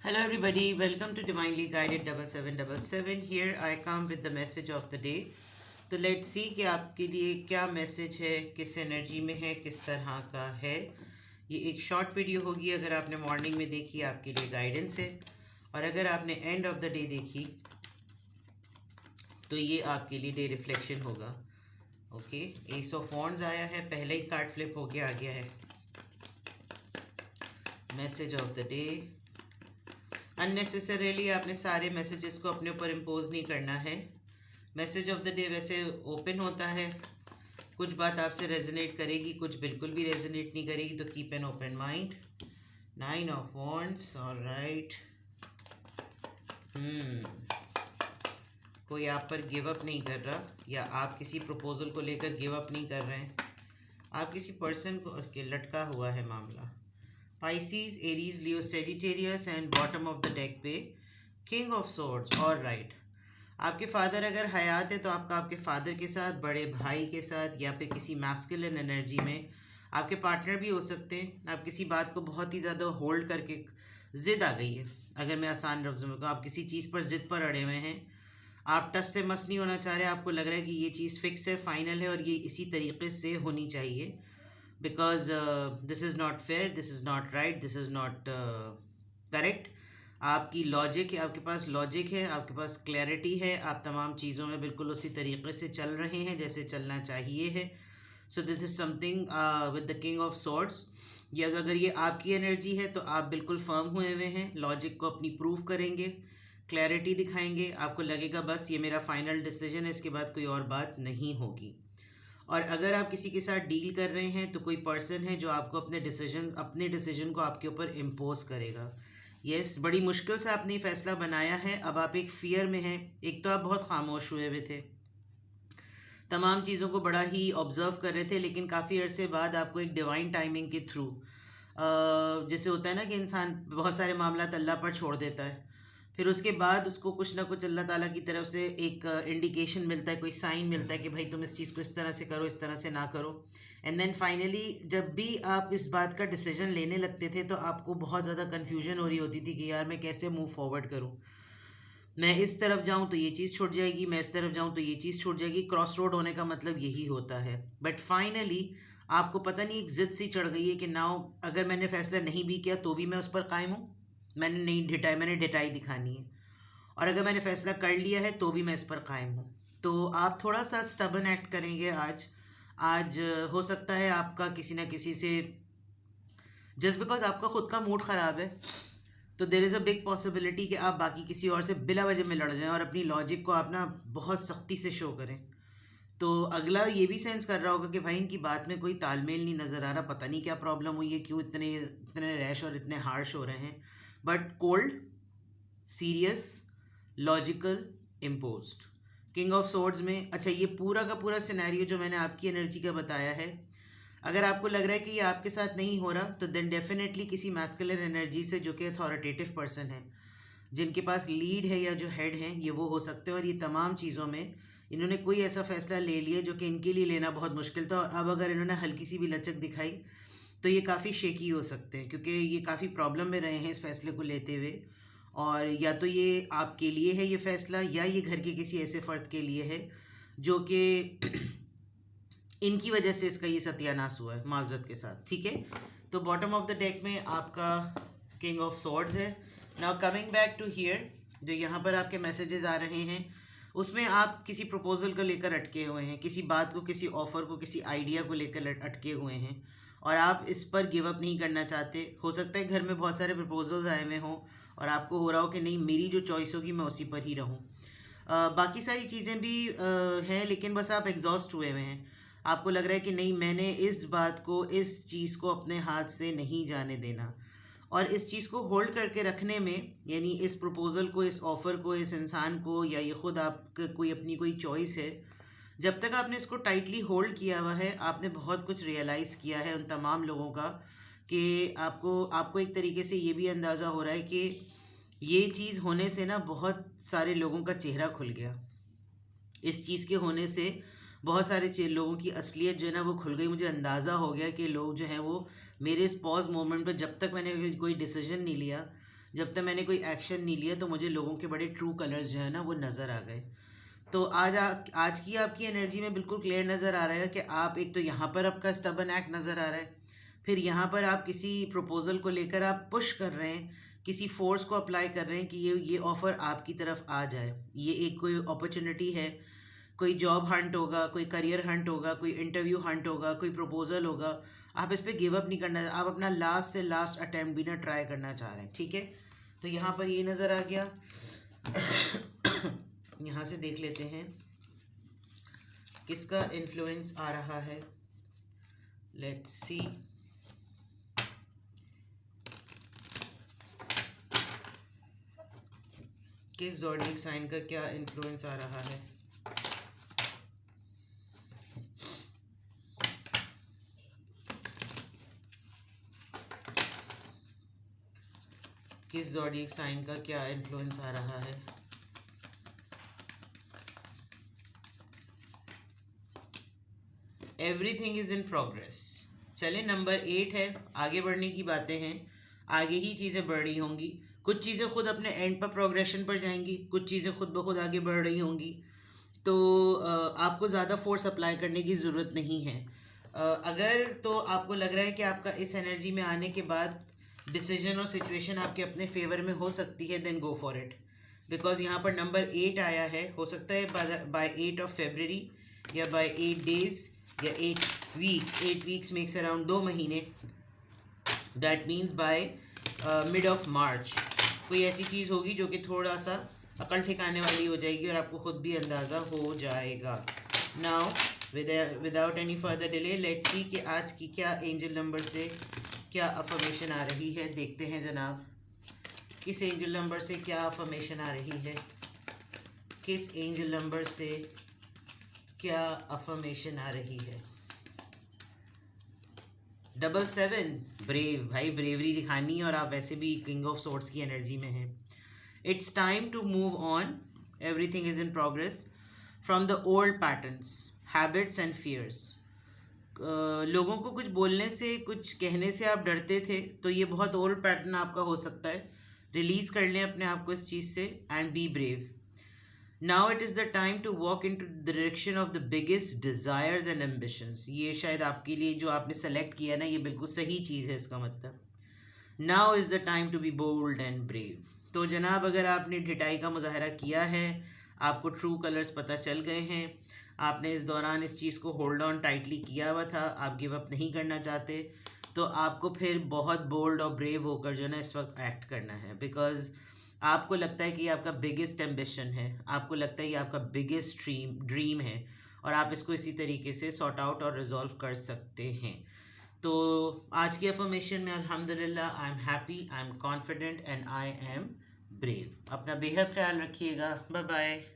Hello, everybody. Welcome to Divinely Guided 7777. Here I come with the message of the day. तो let's see कि आपके लिए क्या message है, किस एनर्जी में है, किस तरह का है। ये एक शॉर्ट वीडियो होगी। अगर आपने मॉर्निंग में देखी आपके लिए गाइडेंस है, और अगर आपने एंड ऑफ द डे देखी तो ये आपके लिए डे रिफ्लेक्शन होगा। ओके, एस ऑफ वॉन्ड्स आया है, पहले ही कार्ड फ्लिप होके आ गया है। Message of the day. Unnecessarily आपने सारे मैसेजेस को अपने ऊपर इम्पोज नहीं करना है। मैसेज ऑफ द डे वैसे ओपन होता है, कुछ बात आपसे रेजोनेट करेगी, कुछ बिल्कुल भी रेजोनेट नहीं करेगी, तो keep an open mind. 9 of wands, alright. कोई आप पर गिव अप नहीं कर रहा, या आप किसी प्रपोजल को लेकर गिव अप नहीं कर रहे हैं। आप किसी पर्सन को लटका हुआ है मामला। Pisces, Aries, Leo, Sagittarius and bottom of the deck पे किंग ऑफ सोर्ड्स। और राइट, आपके फादर अगर हयात है तो आपके फादर के साथ, बड़े भाई के साथ, या फिर किसी मैस्कुलिन एनर्जी में आपके पार्टनर भी हो सकते हैं। आप किसी बात को बहुत ही ज़्यादा होल्ड करके, ज़िद आ गई है, अगर मैं आसान लफ्ज़ों में कहूँ, आप किसी चीज़ पर ज़िद पर अड़े हुए हैं। आप टस से मस नहीं होना चाह रहे। आपको लग रहा है कि ये चीज़ फिक्स है, फाइनल है, और ये इसी तरीके से होनी चाहिए। Because this is not fair, this is not right, this is not correct. आपकी लॉजिक है, आपके पास लॉजिक है, आपके पास क्लैरिटी है, आप तमाम चीज़ों में बिल्कुल उसी तरीके से चल रहे हैं जैसे चलना चाहिए है। So this is something with the king of swords. ये अगर ये आपकी एनर्जी है तो आप बिल्कुल फर्म हुए हुए हैं, लॉजिक को अपनी प्रूव करेंगे, क्लैरिटी दिखाएंगे। आपको लगेगा बस ये मेरा फाइनल डिसीजन है, इसके बाद कोई और बात नहीं होगी। और अगर आप किसी के साथ डील कर रहे हैं तो कोई पर्सन है जो आपको अपने डिसीजन को आपके ऊपर इम्पोज करेगा। यस, बड़ी मुश्किल से आपने फैसला बनाया है, अब आप एक फियर में हैं। एक तो आप बहुत खामोश हुए हुए थे, तमाम चीज़ों को बड़ा ही ऑब्जर्व कर रहे थे, लेकिन काफ़ी अरसे बाद आपको एक डिवाइन टाइमिंग के थ्रू, जैसे होता है ना कि इंसान बहुत सारे मामला अल्लाह पर छोड़ देता है, फिर उसके बाद उसको कुछ ना कुछ अल्लाह ताला की तरफ से एक इंडिकेशन मिलता है, कोई साइन मिलता है कि भाई तुम इस चीज़ को इस तरह से करो, इस तरह से ना करो। एंड देन फाइनली जब भी आप इस बात का डिसीजन लेने लगते थे तो आपको बहुत ज़्यादा कन्फ्यूजन हो रही होती थी कि यार मैं कैसे मूव फॉरवर्ड करूँ। मैं इस तरफ जाऊं तो ये चीज़ छूट जाएगी, मैं इस तरफ जाऊं तो ये चीज़ छूट जाएगी। क्रॉस रोड होने का मतलब यही होता है। बट फाइनली आपको पता नहीं एक जिद सी चढ़ गई है कि नाउ अगर मैंने फैसला नहीं भी किया तो भी मैं उस पर कायम हूँ, मैंने नहीं ढिठाई, मैंने ढिठाई दिखानी है। और अगर मैंने फैसला कर लिया है तो भी मैं इस पर कायम हूँ। तो आप थोड़ा सा स्टबन एक्ट करेंगे आज। आज हो सकता है आपका किसी ना किसी से, जस्ट बिकॉज आपका खुद का मूड ख़राब है, तो there is a big possibility कि आप बाकी किसी और से बिला वजह में लड़ जाएं और अपनी लॉजिक को आप ना बहुत सख्ती से शो करें। तो अगला ये भी सेंस कर रहा होगा कि भाई इनकी बात में कोई तालमेल नहीं नज़र आ रहा, पता नहीं क्या प्रॉब्लम हुई है, क्यों इतने इतने रैश और इतने हार्श हो रहे हैं। But cold, serious, logical, imposed. King of swords में, अच्छा ये पूरा का पूरा सिनेरियो जो मैंने आपकी एनर्जी का बताया है, अगर आपको लग रहा है कि ये आपके साथ नहीं हो रहा तो देन डेफिनेटली किसी मैस्कुलिन एनर्जी से, जो कि अथॉरिटेटिव पर्सन है, जिनके पास लीड है या जो हेड हैं, ये वो हो सकते हैं। और ये तमाम चीज़ों में इन्होंने कोई ऐसा फैसला ले लिया जो कि इनके लिए लेना बहुत मुश्किल था, और अब अगर इन्होंने हल्की सी भी लचक दिखाई तो ये काफ़ी शेकी हो सकते हैं, क्योंकि ये काफ़ी प्रॉब्लम में रहे हैं इस फैसले को लेते हुए। और या तो ये आपके लिए है ये फ़ैसला, या ये घर के किसी ऐसे फ़र्द के लिए है जो कि इनकी वजह से इसका ये सत्यानाश हुआ है, माजरत के साथ। ठीक है, तो बॉटम ऑफ द डेक में आपका किंग ऑफ सॉर्ड्स है। Now coming back to here, जो यहाँ पर आपके मैसेजेस आ रहे हैं उसमें आप किसी प्रपोजल को लेकर अटके हुए हैं, किसी बात को, किसी ऑफ़र को, किसी आइडिया को लेकर अटके हुए हैं, और आप इस पर गिव अप नहीं करना चाहते। हो सकता है घर में बहुत सारे प्रपोजल्स आए हुए हों और आपको हो रहा हो कि नहीं, मेरी जो चॉइस होगी मैं उसी पर ही रहूं। बाकी सारी चीज़ें भी हैं, लेकिन बस आप एग्जॉस्ट हुए हुए हैं। आपको लग रहा है कि नहीं, मैंने इस बात को, इस चीज़ को अपने हाथ से नहीं जाने देना। और इस चीज़ को होल्ड करके रखने में, यानी इस प्रपोज़ल को, इस ऑफ़र को, इस इंसान को, या ये ख़ुद आप कोई अपनी कोई चॉइस है, जब तक आपने इसको टाइटली होल्ड किया हुआ है, आपने बहुत कुछ रियलाइज़ किया है उन तमाम लोगों का, कि आपको एक तरीके से ये भी अंदाज़ा हो रहा है कि ये चीज़ होने से ना बहुत सारे लोगों का चेहरा खुल गया। इस चीज़ के होने से बहुत सारे लोगों की असलियत जो है ना वो खुल गई। मुझे अंदाज़ा हो गया कि लोग जो हैं वो मेरे इस पॉज मोमेंट पर, जब तक मैंने कोई डिसीजन नहीं लिया, जब तक मैंने कोई एक्शन नहीं लिया तो मुझे लोगों के बड़े ट्रू कलर्स जो है ना वो नज़र आ गए। तो आज की आपकी एनर्जी में बिल्कुल क्लियर नज़र आ रहा है कि आप एक तो यहाँ पर आपका स्टबन एक्ट नज़र आ रहा है, फिर यहाँ पर आप किसी प्रपोजल को लेकर आप पुश कर रहे हैं, किसी फोर्स को अप्लाई कर रहे हैं कि ये ऑफ़र आपकी तरफ आ जाए। ये एक कोई अपॉर्चुनिटी है, कोई जॉब हंट होगा, कोई करियर हंट होगा, कोई इंटरव्यू हंट होगा, कोई प्रपोजल होगा। आप इस पर गिव अप नहीं करना, आप अपना लास्ट से लास्ट अटैम्प्ट भी ना ट्राई करना चाह रहे हैं, ठीक है। तो यहाँ पर ये नज़र आ गया। यहाँ से देख लेते हैं किसका इन्फ्लुएंस आ रहा है। Let's see. किस ज़ोडिएक साइन का क्या इन्फ्लुएंस आ रहा है। किस ज़ोडिएक साइन का क्या इन्फ्लुएंस आ रहा है। Everything is in progress. चले नंबर 8 है, आगे बढ़ने की बातें हैं, आगे ही चीज़ें बढ़ रही होंगी। कुछ चीज़ें खुद अपने एंड पर प्रोग्रेशन पर जाएंगी, कुछ चीज़ें खुद ब खुद आगे बढ़ रही होंगी। तो आपको ज़्यादा फोर्स अप्लाई करने की ज़रूरत नहीं है। अगर तो आपको लग रहा है कि आपका इस एनर्जी में आने के बाद डिसीजन और सिचुएशन आपके अपने फेवर में हो सकती है, then go for it. Because यहाँ पर नंबर 8 आया है, हो सकता है बाय 8 ऑफ February या बाय 8 days या 8 वीक्स। 8 वीक्स मेक्स अराउंड 2 महीने, that means by mid of March कोई ऐसी चीज़ होगी जो कि थोड़ा सा अकल ठिकाने वाली हो जाएगी और आपको खुद भी अंदाज़ा हो जाएगा। Now without any further delay let's see कि आज की क्या एंजल नंबर से क्या अफर्मेशन आ रही है। देखते हैं जनाब, किस एंजल नंबर से क्या अफर्मेशन आ रही है, किस एंजल नंबर से क्या अफर्मेशन आ रही है। 77 ब्रेव, भाई ब्रेवरी दिखानी, और आप वैसे भी किंग ऑफ सोर्ड्स की एनर्जी में हैं। It's time to move on, everything is in progress from the old patterns, habits and fears. लोगों को कुछ बोलने से, कुछ कहने से आप डरते थे, तो ये बहुत ओल्ड पैटर्न आपका हो सकता है। रिलीज़ कर लें अपने आप को इस चीज़ से and be brave. Now it is the time to walk in to the direction of the biggest desires and ambitions. ये शायद आपके लिए जो आपने सेलेक्ट किया ना, ये बिल्कुल सही चीज़ है इसका मतलब। Now is the time to be bold and brave. तो जनाब, अगर आपने ढिठाई का मुजाहरा किया है, आपको ट्रू कलर्स पता चल गए हैं, आपने इस दौरान इस चीज़ को होल्ड ऑन टाइटली किया हुआ था, आप गिव अप नहीं करना चाहते, तो आपको फिर बहुत बोल्ड और ब्रेव होकर जो है ना इस वक्त एक्ट करना है। बिकॉज आपको लगता है कि ये आपका बिगेस्ट एम्बिशन है, आपको लगता है ये आपका बिगेस्ट ड्रीम है, और आप इसको इसी तरीके से सॉर्ट आउट और रिजॉल्व कर सकते हैं। तो आज की अफर्मेशन में अल्हम्दुलिल्लाह I am happy, I am confident and I am brave. अपना बेहद ख्याल रखिएगा। Bye bye.